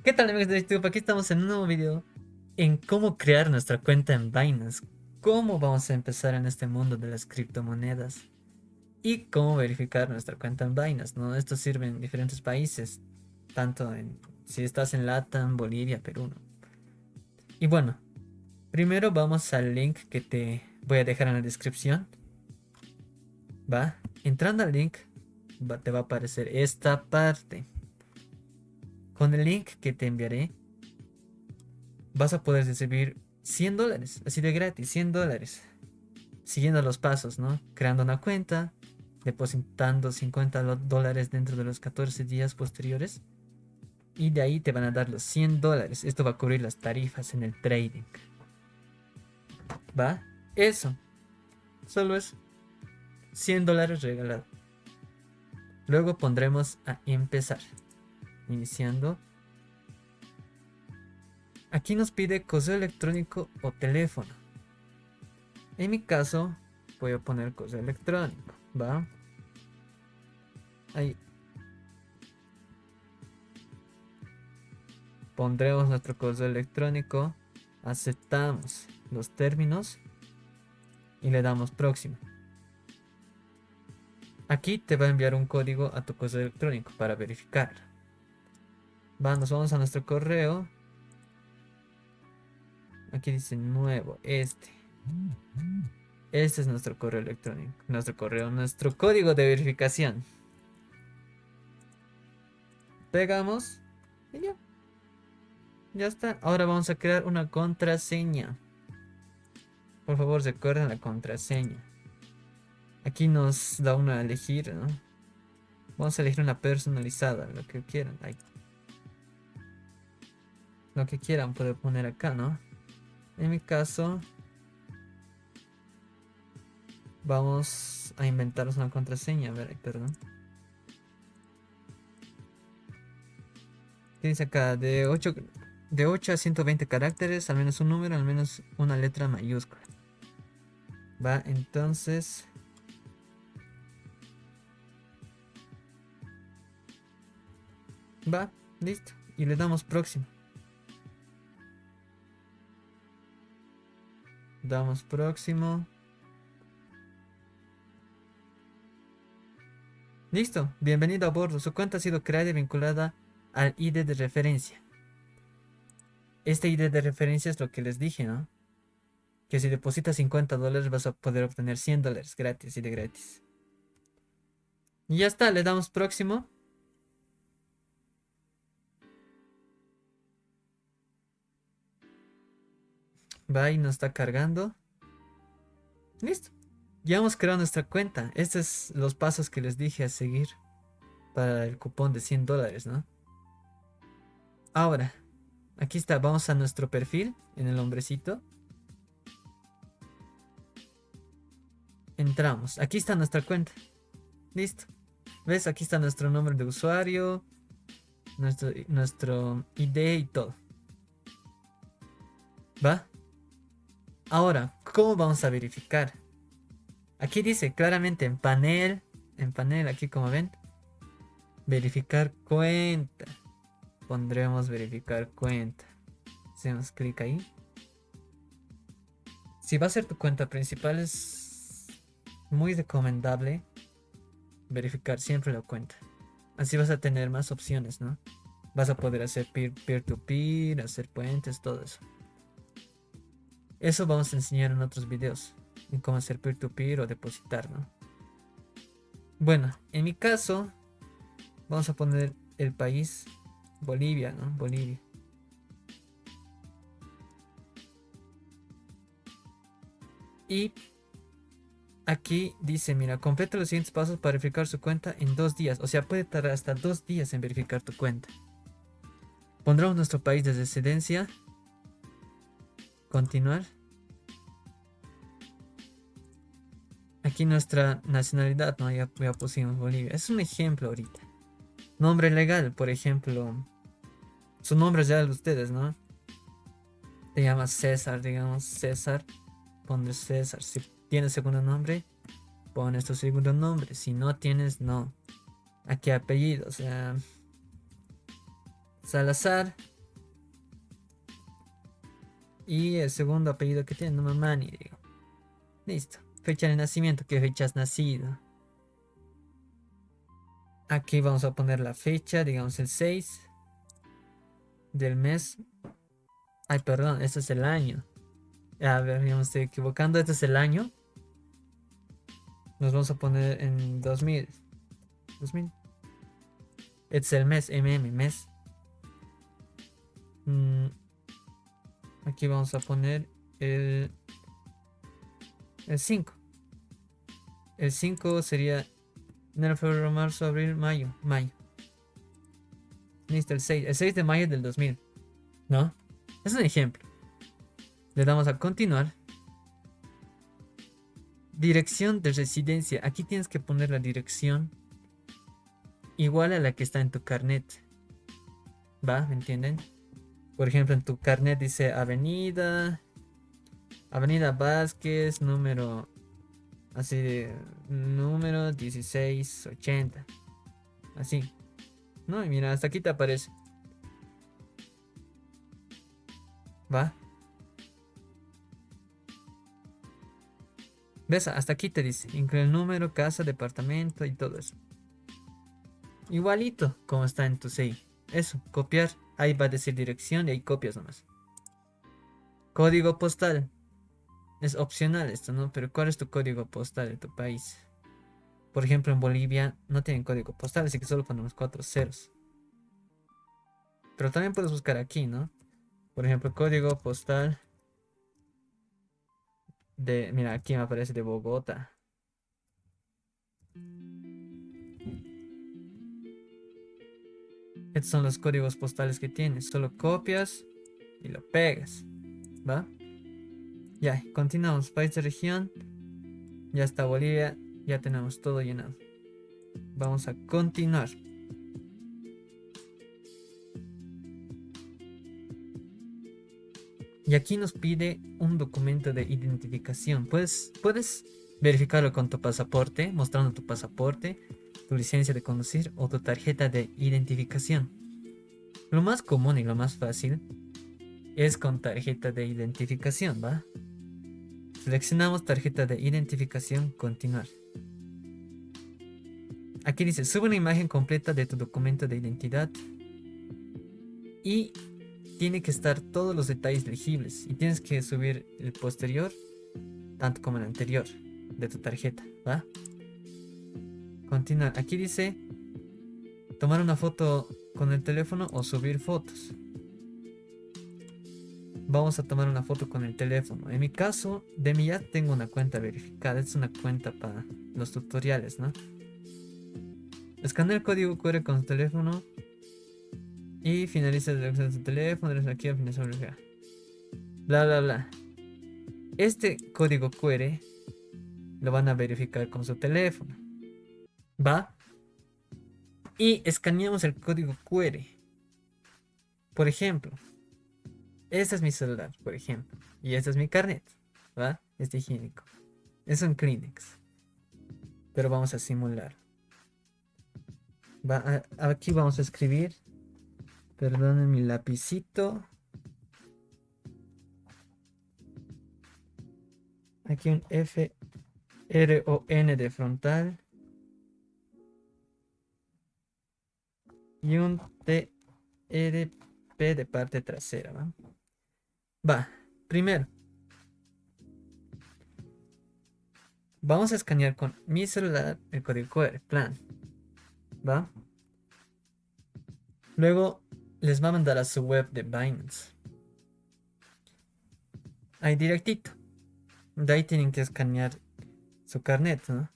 ¿Qué tal amigos de YouTube? Aquí estamos en un nuevo video en cómo crear nuestra cuenta en Binance, cómo vamos a empezar en este mundo de las criptomonedas y cómo verificar nuestra cuenta en Binance, ¿no? Esto sirve en diferentes países, tanto en si estás en LATAM, Bolivia, Perú, ¿no? Y bueno, primero vamos al link que te voy a dejar en la descripción, ¿va? Entrando al link, te va a aparecer esta parte. Con el link que te enviaré vas a poder recibir $100, así de gratis, $100. Siguiendo los pasos, ¿no? Creando una cuenta, depositando $50 dentro de los 14 días posteriores. Y de ahí te van a dar los $100. Esto va a cubrir las tarifas en el trading. ¿Va? Eso. Solo es $100 regalado. Luego pondremos a empezar. Iniciando. Aquí nos pide correo electrónico o teléfono. En mi caso, voy a poner correo electrónico. ¿Va? Ahí pondremos nuestro correo electrónico, aceptamos los términos y le damos próximo. Aquí te va a enviar un código a tu correo electrónico para verificar. Nos vamos a nuestro correo. Aquí dice nuevo, Este es nuestro correo electrónico, nuestro código de verificación. Pegamos y ya. Ya está. Ahora vamos a crear una contraseña. Por favor, recuerden la contraseña. Aquí nos da una a elegir, ¿no? Vamos a elegir una personalizada, lo que quieran. Ay, lo que quieran puede poner acá, ¿no? En mi caso, vamos a inventarnos una contraseña. A ver, ay, perdón. ¿Qué dice acá? De 8 a 120 caracteres, al menos un número, al menos una letra mayúscula. Va, entonces. Va, listo. Y le damos próximo. Damos próximo. Listo, bienvenido a bordo. Su cuenta ha sido creada y vinculada al ID de referencia. Este ID de referencia es lo que les dije, ¿no? Que si depositas $50 vas a poder obtener $100 gratis y de gratis. Y ya está, le damos próximo. Va y nos está cargando. Listo. Ya hemos creado nuestra cuenta. Estos son los pasos que les dije a seguir para el cupón de $100, ¿no? Ahora, aquí está, vamos a nuestro perfil en el hombrecito. Entramos. Aquí está nuestra cuenta. Listo. ¿Ves? Aquí está nuestro nombre de usuario, nuestro ID y todo. ¿Va? Ahora, ¿cómo vamos a verificar? Aquí dice claramente en panel, aquí como ven, verificar cuenta. Pondremos verificar cuenta. Hacemos clic ahí. Si va a ser tu cuenta principal, es muy recomendable verificar siempre la cuenta. Así vas a tener más opciones, ¿no? Vas a poder hacer peer-to-peer, hacer puentes, todo eso. Eso vamos a enseñar en otros videos, en cómo hacer peer-to-peer o depositar, ¿no? Bueno, en mi caso, vamos a poner el país Bolivia, ¿no? Bolivia. Y aquí dice, mira, completa los siguientes pasos para verificar su cuenta en 2 días. O sea, puede tardar hasta 2 días en verificar tu cuenta. Pondremos nuestro país de residencia. Continuar. Aquí nuestra nacionalidad, ¿no? Ya pusimos Bolivia. Es un ejemplo ahorita. Nombre legal, por ejemplo. Su nombre es ya de ustedes, ¿no? Te llamas César, digamos César. Pones César. Si tienes segundo nombre, pones tu segundo nombre. Si no tienes, no. Aquí apellido, o sea, Salazar. y el segundo apellido que tiene, no Mamani, digo. Listo. Fecha de nacimiento, ¿qué fecha has nacido? Aquí vamos a poner la fecha, digamos el 6 del mes. Ay, perdón, este es el año. A ver, ya me estoy equivocando, este es el año. Nos vamos a poner en 2000. 2000. Este es el mes, mes. Aquí vamos a poner el 5. El 5 sería enero, febrero, marzo, abril, mayo. Listo, el 6. El 6 de mayo del 2000. ¿No? Es un ejemplo. Le damos a continuar. Dirección de residencia. Aquí tienes que poner la dirección igual a la que está en tu carnet. ¿Va? ¿Me entienden? Por ejemplo, en tu carnet dice Avenida Vázquez, número 1680. Así. No, y mira, hasta aquí te aparece. ¿Va? ¿Ves? Hasta aquí te dice. Incluye el número, casa, departamento y todo eso. Igualito como está en tu CI. Eso, copiar. Ahí va a decir dirección y ahí copias nomás. Código postal. Es opcional esto, ¿no? Pero ¿cuál es tu código postal de tu país? Por ejemplo, en Bolivia no tienen código postal, así que solo ponemos 4 ceros. Pero también puedes buscar aquí, ¿no? Por ejemplo, código postal de... Mira, aquí me aparece de Bogotá. Estos son los códigos postales que tienes. Solo copias y lo pegas. ¿Va? Ya, continuamos. País de región. Ya está Bolivia. Ya tenemos todo llenado. Vamos a continuar. Y aquí nos pide un documento de identificación. Puedes verificarlo con tu pasaporte, mostrando tu pasaporte, tu licencia de conducir o tu tarjeta de identificación. Lo más común y lo más fácil es con tarjeta de identificación, ¿va? Seleccionamos tarjeta de identificación, continuar. Aquí dice, sube una imagen completa de tu documento de identidad y tiene que estar todos los detalles legibles y tienes que subir el posterior tanto como el anterior de tu tarjeta, ¿va? Continuar. Aquí dice tomar una foto con el teléfono o subir fotos. Vamos a tomar una foto con el teléfono. En mi caso, de mi ya tengo una cuenta verificada. Es una cuenta para los tutoriales, ¿no? Escanea el código QR con su teléfono y finaliza el acceso de su teléfono. Aquí al final sobre bla bla bla. Este código QR lo van a verificar con su teléfono. ¿Va? Y escaneamos el código QR. Por ejemplo, este es mi celular, por ejemplo. Y este es mi carnet. ¿Va? Este higiénico. Es un Kleenex. Pero vamos a simular. Aquí vamos a escribir. Perdonen mi lapicito. Aquí un F, R o N de frontal. Y un T, R, P de parte trasera. Va. Primero. Vamos a escanear con mi celular el código QR. Plan. ¿Va? Luego les va a mandar a su web de Binance. Ahí directito. De ahí tienen que escanear su carnet, ¿no?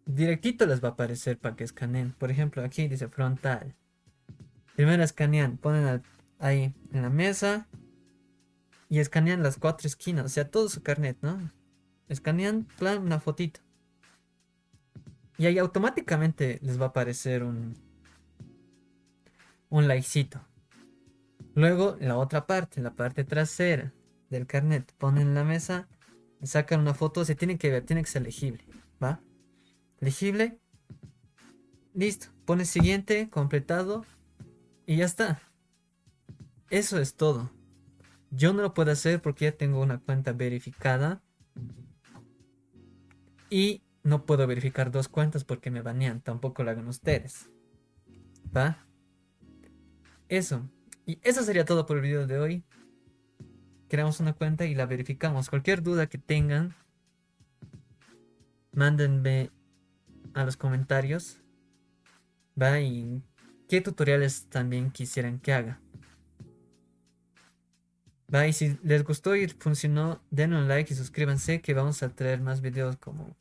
Directito les va a aparecer para que escaneen. Por ejemplo, aquí dice frontal. Primero escanean, ponen ahí en la mesa y escanean las 4 esquinas, o sea, todo su carnet, ¿no? Escanean, plan, una fotito. Y ahí automáticamente les va a aparecer un likecito. Luego, la otra parte, la parte trasera del carnet, ponen en la mesa, sacan una foto, se tiene que ver, tiene que ser legible, ¿va? Legible, listo, pones siguiente, completado y ya está. Eso es todo. Yo no lo puedo hacer porque ya tengo una cuenta verificada y no puedo verificar dos cuentas porque me banean. Tampoco lo hagan ustedes. ¿Va? Eso. Y eso sería todo por el video de hoy. Creamos una cuenta y la verificamos. Cualquier duda que tengan, mándenme a los comentarios. ¿Va? Y qué tutoriales también quisieran que haga. ¿Va? Y si les gustó y funcionó, denle un like y suscríbanse que vamos a traer más videos como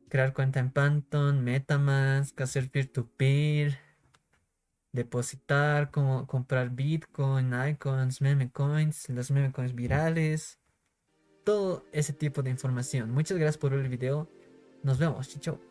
crear cuenta en Phantom, MetaMask, hacer peer-to-peer, depositar, como comprar Bitcoin, icons, meme coins, los meme coins virales, todo ese tipo de información. Muchas gracias por ver el video. Nos vemos, chau.